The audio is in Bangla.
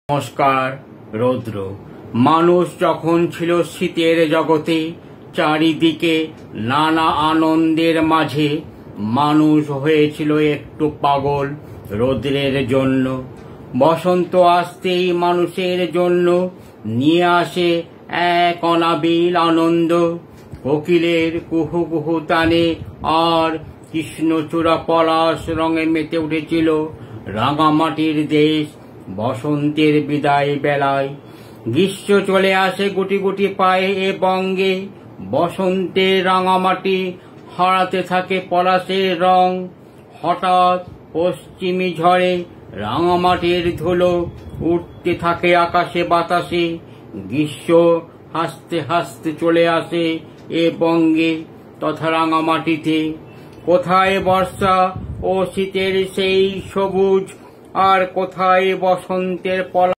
নমস্কার। রৌদ্র মানুষ যখন ছিল শীতের জগতে, চারিদিকে নানা আনন্দের মাঝে মানুষ হয়েছিল একটু পাগল রৌদ্রের জন্য। বসন্ত আসতেই মানুষের জন্য নিয়ে আসে এক অনাবিল আনন্দ। কোকিলের কুহু কুহু তানে আর কৃষ্ণচূড়া পলাশ রঙে মেতে উঠেছিল রাঙামাটির দেশ। বসন্তের বিদায় বেলায় গ্রীষ্ম চলে আসে গুটি গুটি পায়ে এ বঙ্গে। বসন্তের রাঙামাটি হারাতে থাকে পলাশের রং। হঠাৎ পশ্চিমী ঝড়ে রাঙামাটির ধুলো উঠতে থাকে আকাশে বাতাসে। গ্রীষ্ম হাসতে হাসতে চলে আসে এ বঙ্গে তথা রাঙামাটিতে। কোথায় বর্ষা ও শীতের সেই সবুজ, আর কোথায় বসন্তের পলাশ।